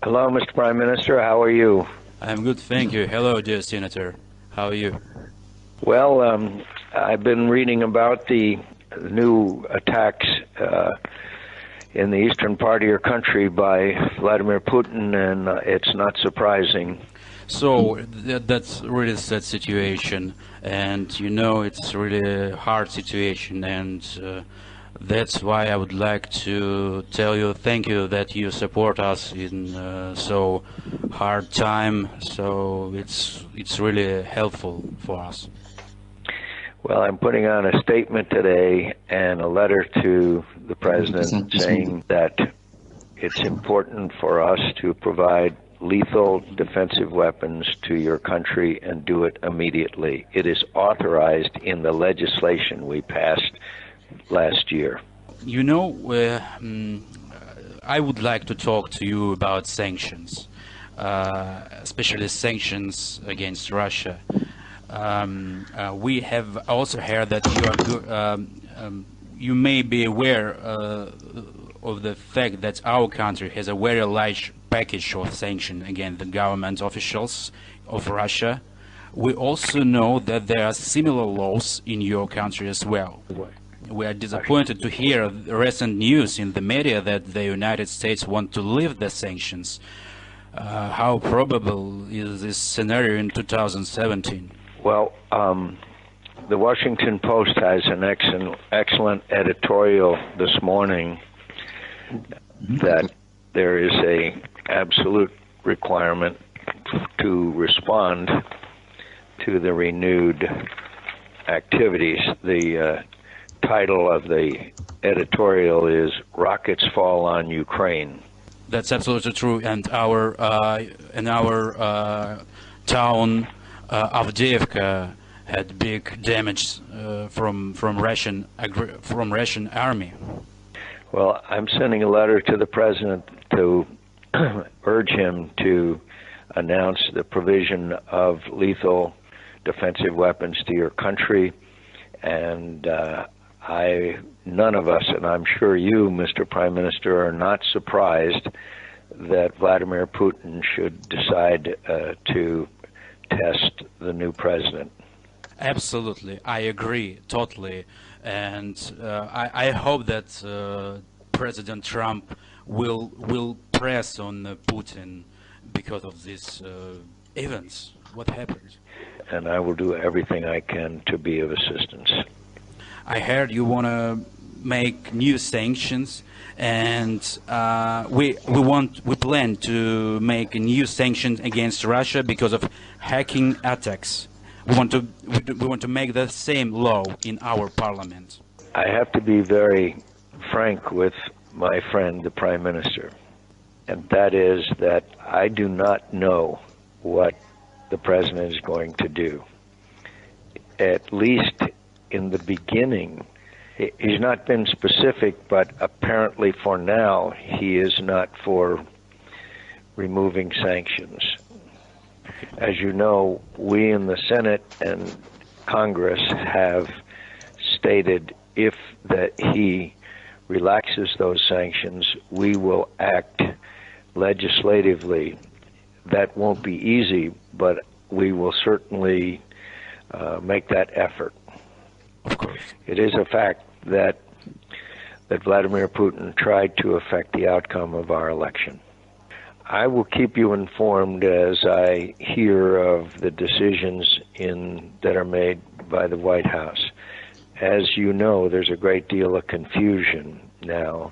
Hello, Mr. Prime Minister. How are you? I'm good, thank you. Hello, dear Senator. How are you? Well, I've been reading about the new attacks in the eastern part of your country by Vladimir Putin, and it's not surprising. So that's really a sad situation, and you know it's really a hard situation, and that's why I would like to tell you thank you that you support us in so hard time. So it's really helpful for us. Well, I'm putting on a statement today and a letter to the president saying that it's important for us to provide lethal defensive weapons to your country and do it immediately. It is authorized in the legislation we passed last year. You know, I would like to talk to you about sanctions, especially sanctions against Russia. We have also heard that you may be aware of the fact that our country has a very large package of sanctions against the government officials of Russia. We also know that there are similar laws in your country as well. We are disappointed to hear recent news in the media that the United States want to lift the sanctions. How probable is this scenario in 2017? Well, the Washington Post has an excellent editorial this morning that there is a absolute requirement to respond to the renewed activities. The title of the editorial is "Rockets Fall on Ukraine." That's absolutely true, and our town Avdiivka had big damage from Russian army. Well, I'm sending a letter to the president to urge him to announce the provision of lethal defensive weapons to your country, and none of us, and I'm sure you, Mr. Prime Minister, are not surprised that Vladimir Putin should decide to test the new president. Absolutely, I agree totally, and I hope that President Trump will press on Putin because of these events. What happened? And I will do everything I can to be of assistance. I heard you want to make new sanctions, and we plan to make new sanctions against Russia because of hacking attacks. We want to make the same law in our parliament. I have to be very frank with my friend, the Prime Minister, and that is that I do not know what the President is going to do. At least in the beginning, he's not been specific, but apparently for now, he is not for removing sanctions. As you know, we in the Senate and Congress have stated if that he relaxes those sanctions, we will act legislatively. That won't be easy, but we will certainly make that effort. Of course. It is a fact that Vladimir Putin tried to affect the outcome of our election. I will keep you informed as I hear of the decisions that are made by the White House. As you know, there's a great deal of confusion now,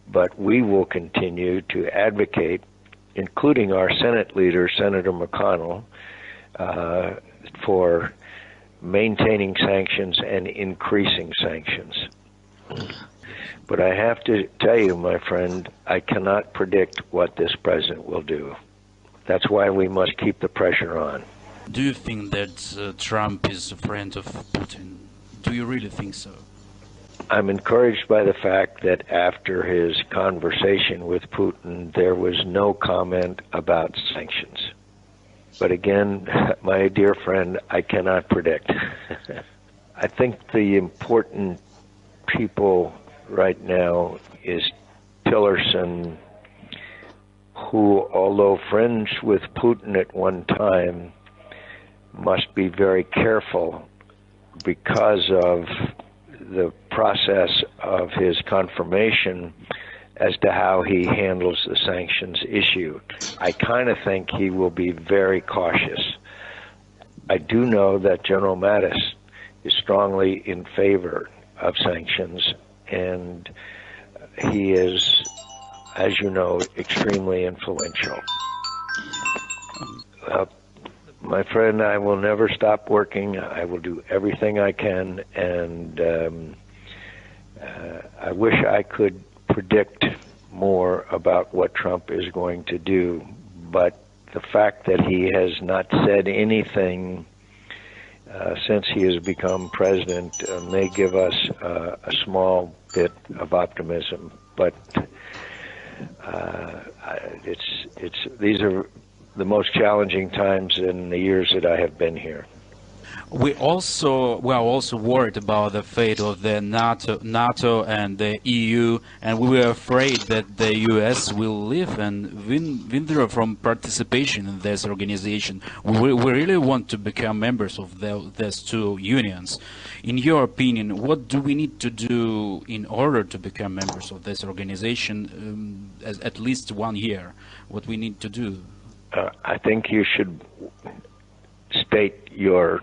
but we will continue to advocate, including our Senate leader, Senator McConnell, for maintaining sanctions and increasing sanctions. But I have to tell you, my friend, I cannot predict what this president will do. That's why we must keep the pressure on. Do you think that Trump is a friend of Putin? Do you really think so? I'm encouraged by the fact that after his conversation with Putin, there was no comment about sanctions. But again, my dear friend, I cannot predict. I think the important people right now is Tillerson who, although friends with Putin at one time, must be very careful because of the process of his confirmation as to how he handles the sanctions issue. I kind of think he will be very cautious. I do know that General Mattis is strongly in favor of sanctions, and he is, as you know, extremely influential. My friend, I will never stop working. I will do everything I can, and I wish I could predict more about what Trump is going to do, but the fact that he has not said anything since he has become president may give us a small bit of optimism. But these are the most challenging times in the years that I have been here. We are also worried about the fate of the NATO and the EU, and we were afraid that the US will leave and withdraw from participation in this organization. We really want to become members of these two unions. In your opinion, what do we need to do in order to become members of this organization? At least 1 year, what we need to do? I think you should state your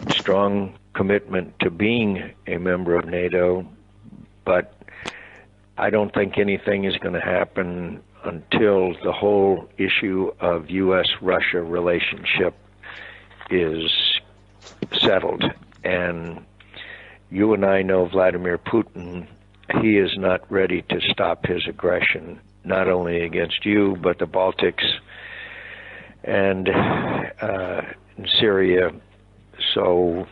strong commitment to being a member of NATO, but I don't think anything is going to happen until the whole issue of U.S.-Russia relationship is settled. And you and I know Vladimir Putin. He is not ready to stop his aggression, not only against you, but the Baltics and in Syria. So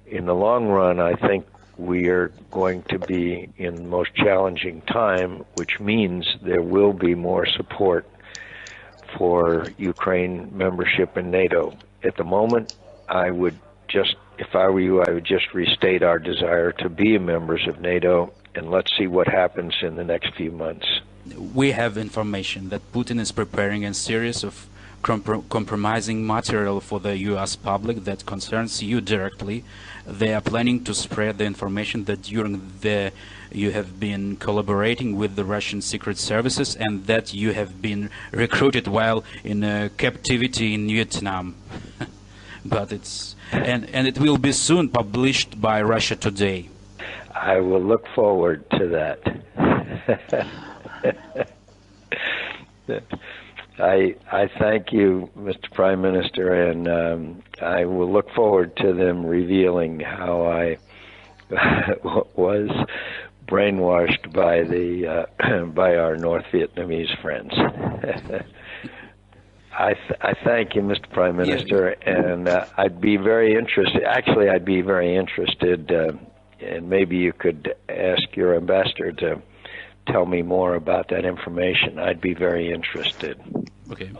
in the long run, I think we are going to be in the most challenging time, which means there will be more support for Ukraine membership in NATO. At the moment, if I were you, I would just restate our desire to be members of NATO, and let's see what happens in the next few months. We have information that Putin is preparing a series of compromising material for the U.S. public that concerns you directly. They are planning to spread the information that you have been collaborating with the Russian secret services and that you have been recruited while in captivity in Vietnam. But and it will be soon published by Russia Today. I will look forward to that. I thank you, Mr. Prime Minister, and I will look forward to them revealing how I was brainwashed by by our North Vietnamese friends. I thank you, Mr. Prime Minister, and I'd be very interested. Actually, I'd be very interested, and maybe you could ask your ambassador to tell me more about that information. I'd be very interested. Okay.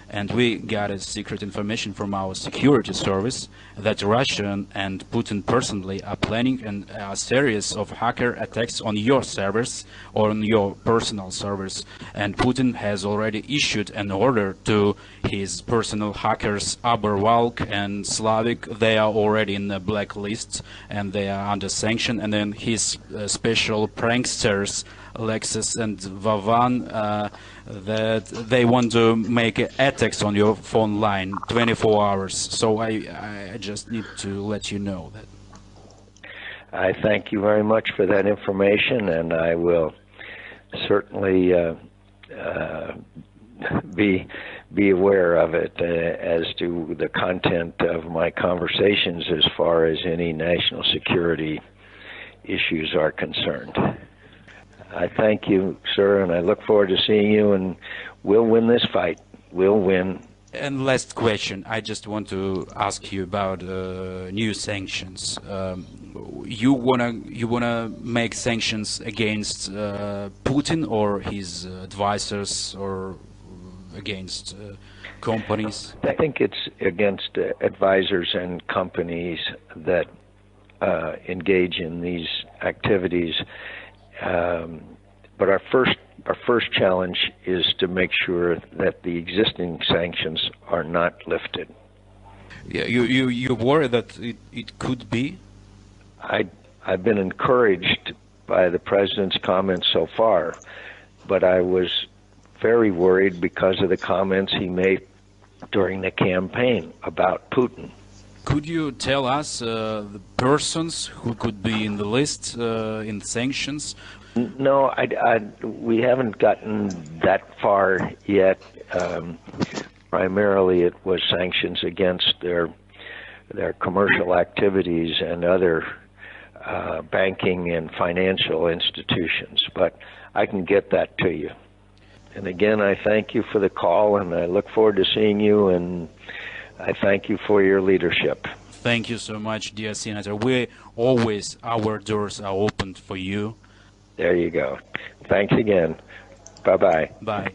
And we got a secret information from our security service that Russia and Putin personally are planning a series of hacker attacks on your servers or on your personal servers. And Putin has already issued an order to his personal hackers, Aberwalk and Slavik. They are already in the blacklist and they are under sanction. And then his special pranksters, Alexis and Vavan, that they want to make attacks on your phone line 24 hours. So I just need to let you know that. I thank you very much for that information, and I will certainly be aware of it as to the content of my conversations as far as any national security issues are concerned. I thank you, sir, and I look forward to seeing you, and we'll win this fight. We'll win. And last question, I just want to ask you about new sanctions. You wanna make sanctions against Putin or his advisors or against companies? I think it's against advisors and companies that engage in these activities. But our first our first challenge is to make sure that the existing sanctions are not lifted. Yeah, you worry that it could be? I've been encouraged by the president's comments so far, but I was very worried because of the comments he made during the campaign about Putin. Could you tell us the persons who could be in the list in sanctions? No, we haven't gotten that far yet. Primarily, it was sanctions against their commercial activities and other banking and financial institutions. But I can get that to you. And again, I thank you for the call, and I look forward to seeing you, and I thank you for your leadership. Thank you so much, dear Senator. Our doors are open for you. There you go. Thanks again. Bye-bye. Bye.